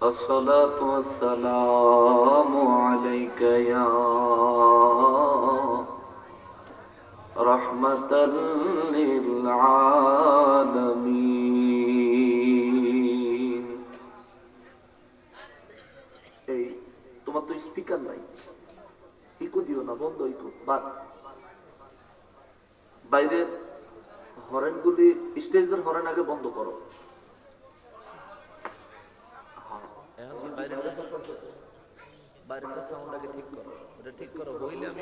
الصلاة والسلام عليك يا رحمة للعالمين। এই তোমার তো স্পিকার নাই, ইকো দিও না, বন্ধ ইকো। বাইরের হরেনগুলি, স্টেজের হরেন আগে বন্ধ করো। বাইরেটা সাউন্ড আগে ঠিক করো, এটা ঠিক করো, হইলে আমি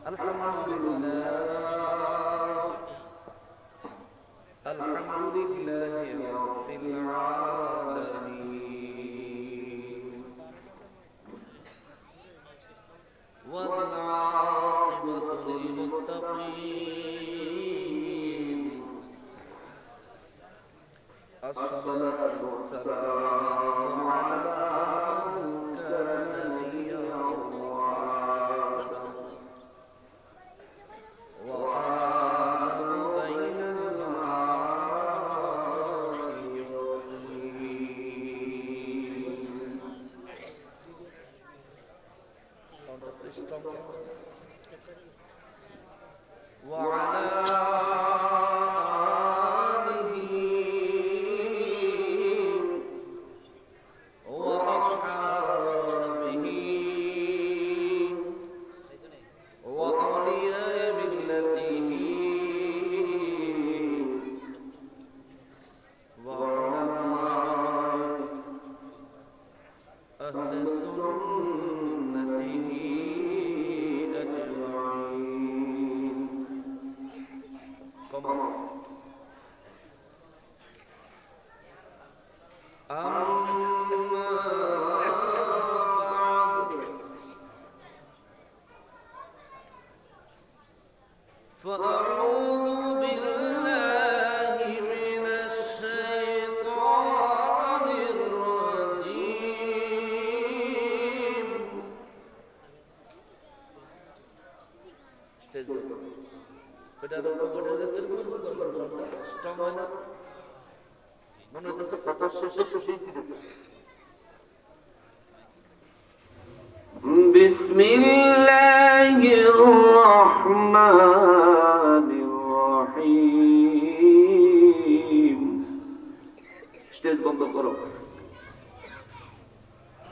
আলহামদুলিল্লাহ আলহামদুলিল্লাহি রাব্বিল আলামিন ওয়াল আকিবাতু লিল মুত্তাকিন আসসালাতু ওয়াসসালামু আলা বিসমিল্লাহির রহমানির রহিম। স্টেজ বন্ধ করো।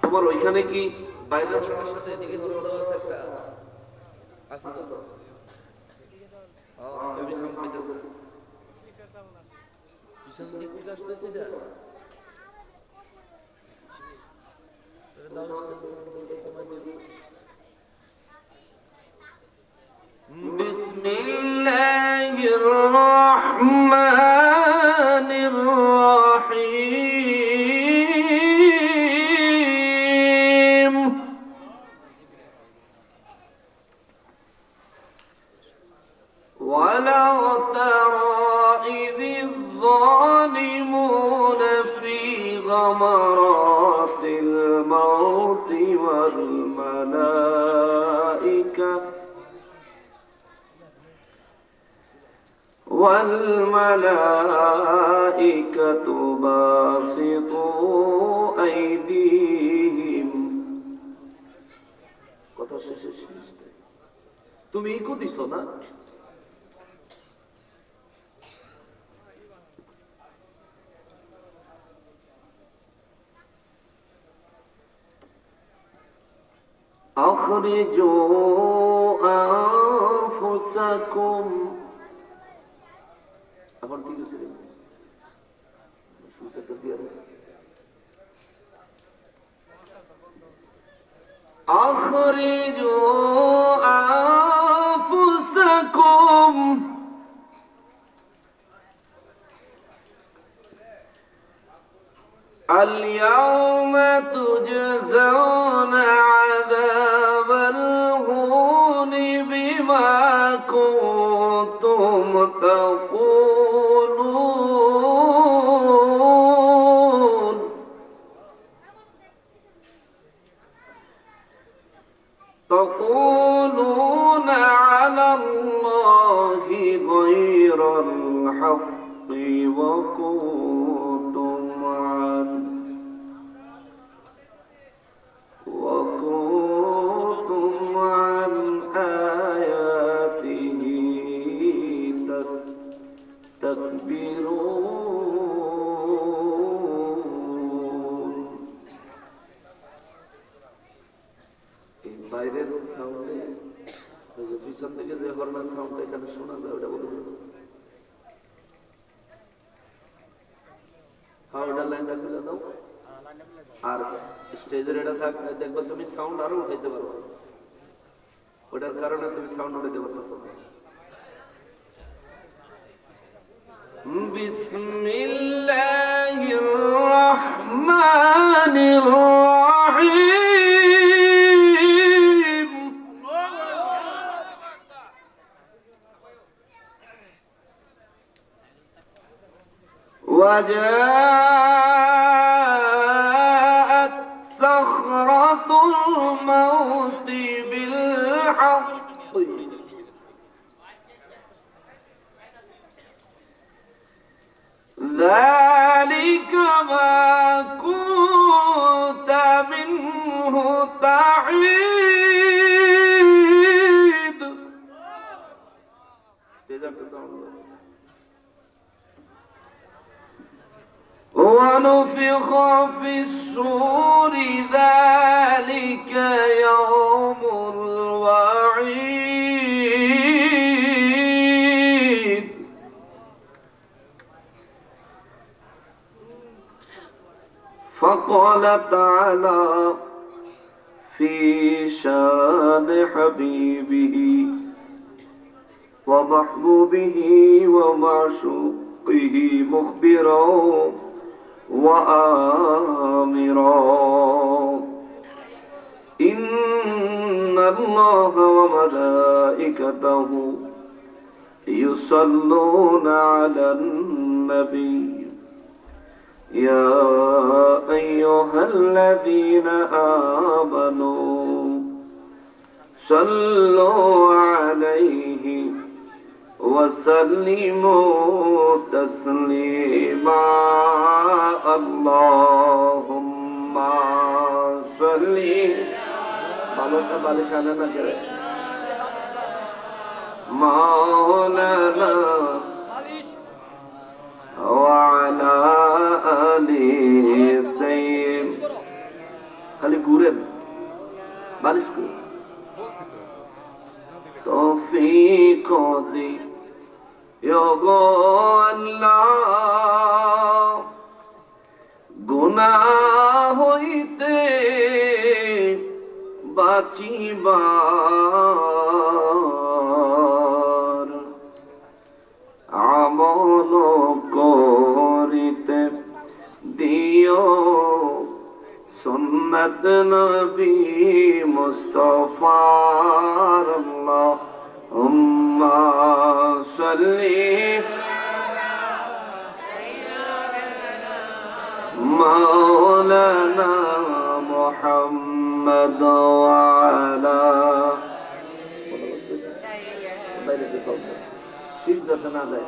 তোমার ওইখানে কি বাইরের সাথে এদিকে হলো আছে একটা আছে তো? আমি সামনে পিছন দিক থেকে আসতেছি না। বিসমিল্লাহির রহমানির রহিম। ওয়ালাউ তারা ইযিয যালিমুনা ফী গামারাতিল মাউতি ওয়াল والملائكة باسطوا أيديهم। কথা শেষে তুমি ইকো দিছো না? أخرجوا أنفسكم। আবার কি হচ্ছে? সুসাটা দিয়ে أخرجوا أنفسكم اليوم تجزون عذاب الهون بما كنتم تقولون على الله غير الحق وكنتم عن آياته تستكبرون বাইরের সাউন্ডে পিছন থেকে যে হর্নের সাউন্ড এখানে শোনা যায় ওটা বলতে লাইনটা খুলে দাও আর স্টেজের এটা থাকলে দেখবে তুমি সাউন্ড আরো উঠাইতে পারো ওটার কারণে তুমি সাউন্ড উঠাইতে পারতেছো বিসমিল্লাহির রহমানির রহিম وجاءت سخرة الموت بالحق ذلك ما كنت منه تحيد ونفخ في الصور ذلك يوم الوعيد فقال تعالى في شان حبيبه ومحبوبه ومعشوقه مخبرا وآمرا إن الله وملائكته يصلون على النبي يا أيها الذين آمنوا صلوا عليه وسلموا تسليما اللهم صل مولانا وعلى آل سيد খালি ঘুরেন বালিশ করে তৌফিক দি গো আল্লাহ গুনাহ হইতে বাঁচিবার আমল করিতে দিও সুন্নাত নবী মুস্তাফার আল্লাহুম্মা সাল্লি মাওলানা মুহাম্মদ ওয়া আলা ঠিক যাতে না যায়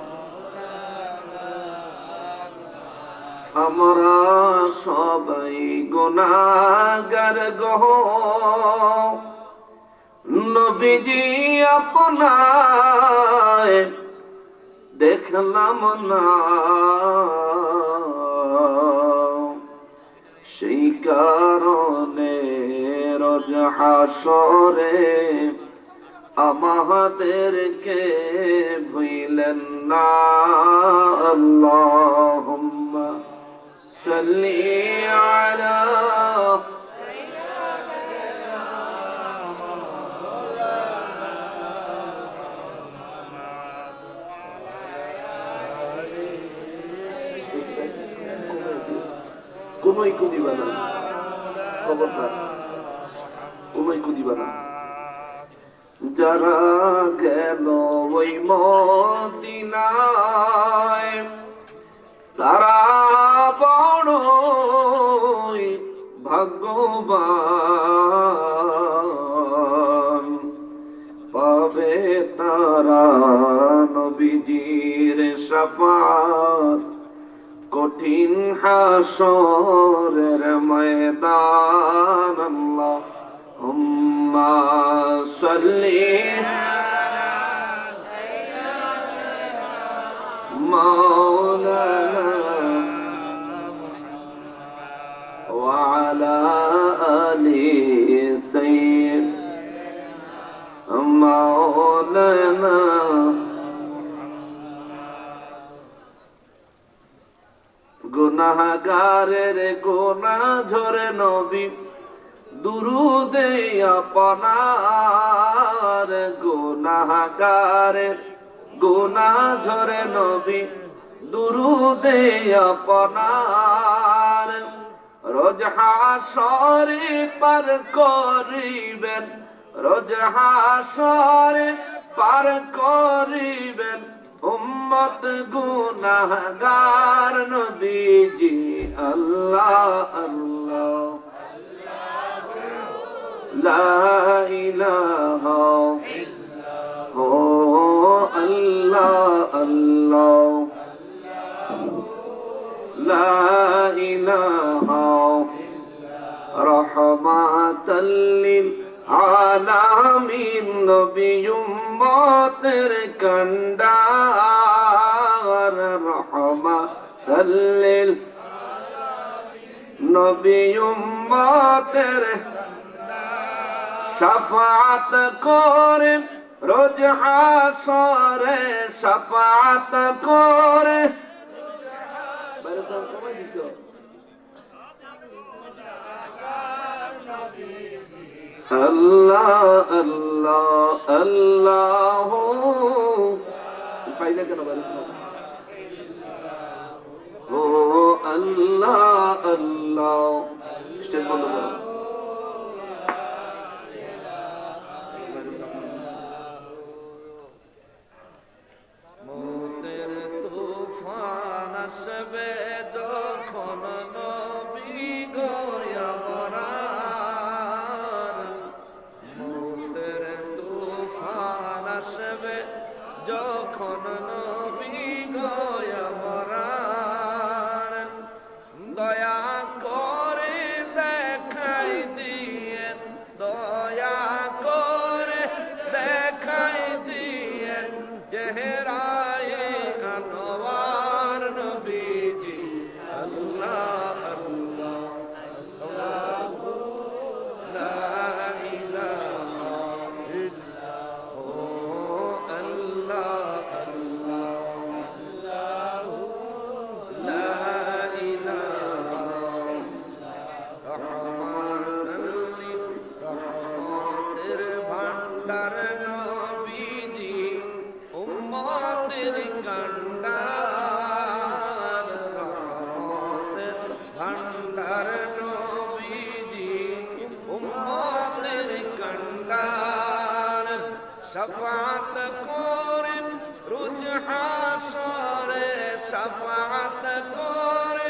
আমরা সবাই গুনাহগার গো নবীজি আপনায় দেখলাম না সেই কারণে রোজ হাসরে আমাদেরকে ভুলেন না আল্লাহুম্মা সাল্লি আলা কোনোই কুদিবা না খবরদার কোনোই কুদিবা না যারা গেল ওই মদিনায় তারা বড়ই ভাগ্যবান পাবে তারা নবীজির শাফাত কঠিন হাসরের ময়দান আল্লাহুম্মা সাল্লি মাওলানা ওয়া আলা আলি সাইয়্যিদিনা মাওলানা। গুনাহগারের গুনাহ ঝরে নবী দুরুদে আপনার, গুনাহগারের গুনাহ ঝরে নবী দুরুদে আপনার। রোজ হাসরে পার করিবেন, রোজ হাসরে পার করিবেন উম্মত গুনাহগার নবীজি। আল্লাহ আল্লাহ লা ইলাহা ও আল্লাহ আল্লাহ লা ইলাহা রাহমাতাল লিল আলামিন নবী উম্মতের কান্ডার। রাহমাতাল লিল নবী উম্মতের শাফাআত করে রোজ হাসরে, শাফাআত করে আল্লাহ আল্লাহ আল্লাহ। পাইলে কেন ও আল্লাহ আল্লাহ। স্টেজ বন্ধ করো। মৌতের তুফান আসবে যখন নবী গয়া মরার, মৌতের তুফান আসবে যখন নবী গয়া মরার। দয়া করে দেখাই দিয়েন, দয়া করে দেখাই দিয়েন চেহারায় আনোয়ার নবীজি। আল্লাহ আল্লাহ লা ইলাহা ইল্লাল্লাহ আল্লাহ আল্লাহ লা ইলাহা রহমতের ভান্ডার নবীজি উম্মতের কান্ডার। রহমতের ভান্ডার নবীজি উম্মতের কান্ডার। শাফাআত করে রোজ হাসরে, শাফাআত করে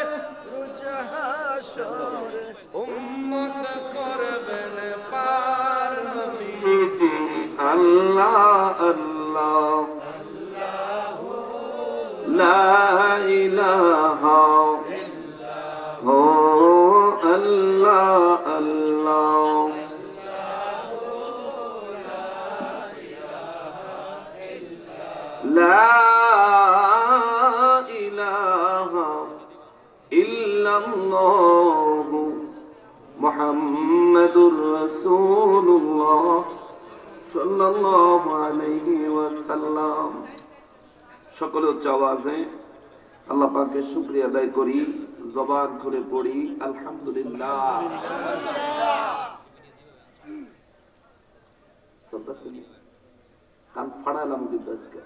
রোজ হাসরে উম্মত করবেন পার নবীজি। আল্লাহ আল্লাহ লা ইলাহা ও আল্লাহ আল্লাহ লা ইলাহা ইল্লাল্লাহ মুহাম্মাদুর রাসূলুল্লাহ সাল্লাল্লাহু আলাইহি ওয়াসাল্লাম। সকলে উচ্চ আওয়াজে আল্লাহ পাকের শুকরিয়া আদায় করি, জবান খুলে পড়ি আলহামদুলিল্লাহ। কান ফাড়ালাম কিন্তু আজকে।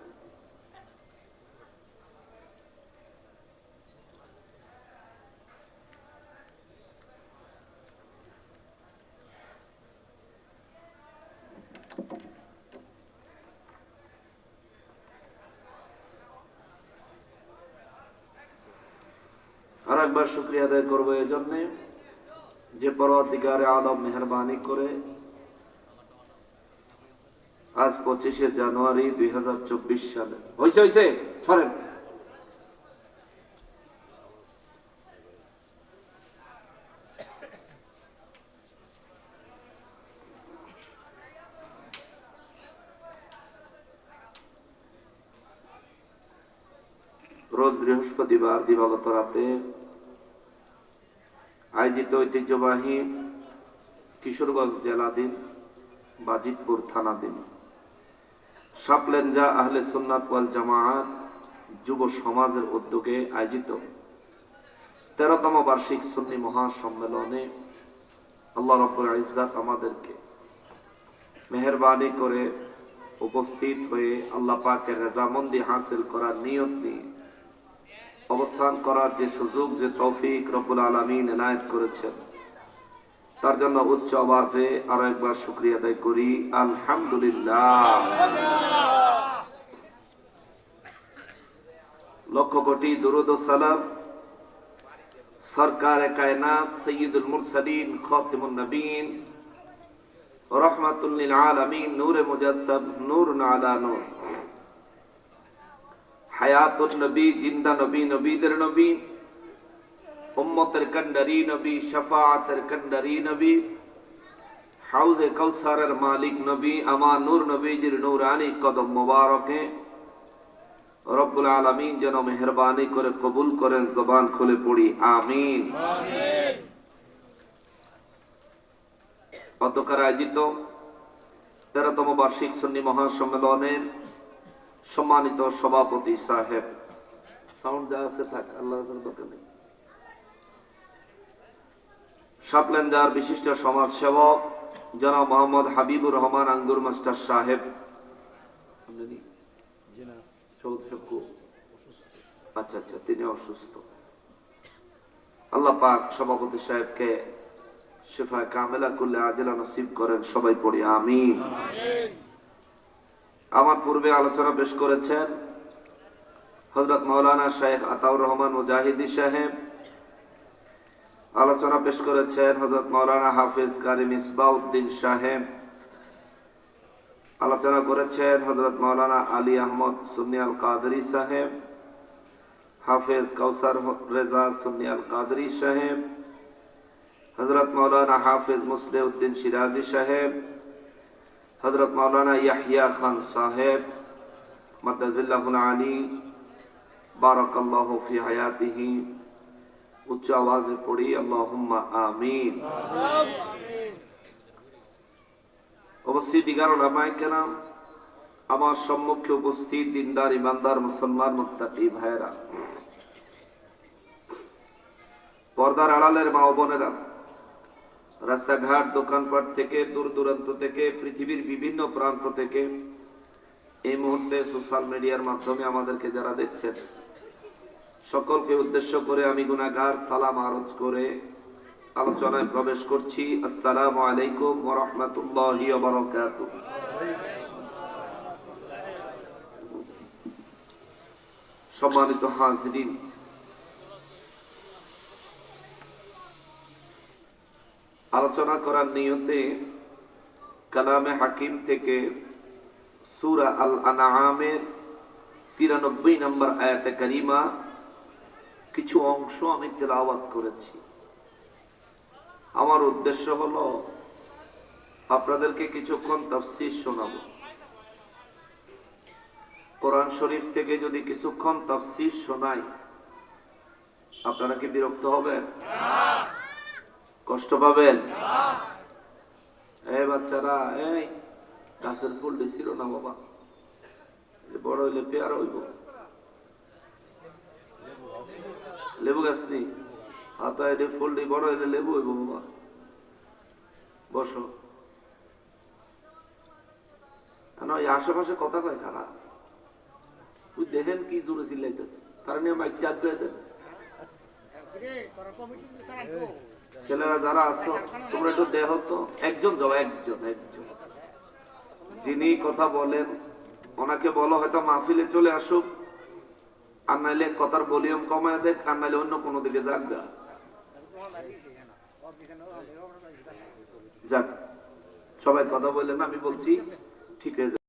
আর একবার শুকরিয়া আদায় করবো এই জন্যে যে পরওয়ারদিগারে আলম মেহরবানি করে আজ 25শে জানুয়ারি 2024 সালে হইছে সরেন রোজ বৃহস্পতিবার দিবাগত রাতে আয়োজিত ঐতিহ্যবাহী কিশোরগঞ্জ জেলাধীন বাজিতপুর থানাধীন সাপলেঞ্জা আহলে সুন্নাত ওয়াল জামাআত যুব সমাজের উদ্যোগে আয়োজিত 13তম বার্ষিক সুন্নি মহাসম্মেলনে আল্লাহ রাব্বুল ইজ্জত আমাদেরকে মেহেরবানি করে উপস্থিত হয়ে আল্লাহ পাকের রাজামন্দি হাসিল করার নিয়ত নিয়ে অবস্থান করার যে সুযোগ, যে তৌফিক রব্বুল আলামিন এনায়েত করেছেন, তার জন্য উচ্চ আওয়াজে আরো একবার শুকরিয়া আদায় করি, আলহামদুলিল্লাহ। লক্ষ কোটি দুরূদ ও সালাম সরকারে কায়নাত সৈয়দুল মুরসালিন খাতিমুন নবীন রাহমাতুল লিল আলামিন নূরে মুজাসসাদ নূরুন আলা নূর হায়াতুন নবী জিন্দা নবী নবীদের নবী উম্মতের কান্ডারি নবী শাফাআতের কান্ডারি নবী হাউজে কাউসারের মালিক নবী আমার নূর নবীজির নূরানি কদম মোবারকে রব্বুল আলামিন যেন মেহেরবানি করে কবুল করেন। জবান খুলে পড়ি আমিন। অতকার আয়োজিত 13তম বার্ষিক সুন্নি মহাসম্মেলনের সম্মানিত সভাপতি সাহেব, সাউন্ড যা আছে থাক, আল্লাহর দরকার নেই, সাপলেঞ্জার বিশিষ্ট সমাজ সেবক জনাব মোহাম্মদ হাবিবুর রহমান আঙ্গুর মাস্টার সাহেব, আচ্ছা তিনি অসুস্থ, আল্লাহ পাক সভাপতি সাহেবকে শিফায়ে কামেলা কুল্লে আজিলা নসিব করেন। সবাই পড়ি আমিন। আমার পূর্বে আলোচনা পেশ করেছেন হযরত মাওলানা শেখ আতাউর রহমান মুজাহিদি সাহেব, আলোচনা পেশ করেছেন হযরত মাওলানা হাফেজ কারি মিসবাউদ্দিন সাহেব, আলোচনা করেছেন হযরত মাওলানা আলী আহমদ সুন্নি আল কাদরি সাহেব, হাফেজ কাউসার রেজা সুন্নি আল কাদরি সাহেব, হযরত মাওলানা হাফেজ মুসলিউদ্দিন সিরাজি সাহেব, হযরত মাওলানা ইয়াহইয়া খান সাহেব মাদাজিল্লাহুল আলী বারাকাল্লাহু ফি হায়াতিহি। উচ্চ আওয়াজে পড়ি আল্লাহুম্মা আমিন। উপস্থিত 11 উলামায়ে কেরাম, আমার সম্মুখে উপস্থিত দিনদার ইমানদার মুসলমান মুত্তাকি ভাইরা, পর্দার আড়ালের মা ও বোনেরা, রাস্তাঘাট দোকানপাট থেকে দূর দূরান্ত থেকে পৃথিবীর বিভিন্ন প্রান্ত থেকে এই মুহূর্তে সোশ্যাল মিডিয়ার মাধ্যমে আমাদেরকে যারা দেখছেন, সকলকে উদ্দেশ্য করে আমি গুনাহগার সালাম আরজ করে আলোচনায় প্রবেশ করছি। আসসালামু আলাইকুম ওয়া রাহমাতুল্লাহি ওয়া বারাকাতুহু। সম্মানিত হাজিরিন, আলোচনা করার নিয়তে কালামে হাকিম থেকে সূরা আল আনআমের 93 নম্বর আয়াতে কারিমা কিছু অংশ আমি তেলাওয়াত করেছি। আমার উদ্দেশ্য হলো আপনাদেরকে কিছুক্ষণ তাফসীর শোনাবো। কোরআন শরীফ থেকে যদি কিছুক্ষণ তাফসীর শোনাই, আপনারা কি বিরক্ত হবেন? কষ্ট পাবেন? এই বাচ্চারা, এই গাছের ফুল ছিল না বাবা, বড় হইলে পেয়ারা হইব। লেবু গাছ নেই, হাতায় ফুল বড় হইলে লেবু হইব বাবা। বসো। আশেপাশে কথা কয় খারাপ, তুই দেখেন কি জোরে চিল্লাইতেছে, তারা নিয়ে মাইক চাপ দিয়ে দেন। ছেলেরা যারা আছো তোমরা একটু দেহ তো, একজন যাও, একজন যিনি কথা বলেন ওনাকে বলো হয়তো মাহফিলে চলে আসুক, আর নাইলে কথার ভলিউম কমায় দেখ, আর নাইলে অন্য কোনো দিকে যাক। সবাই কথা বললেন, আমি বলছি ঠিক আছে।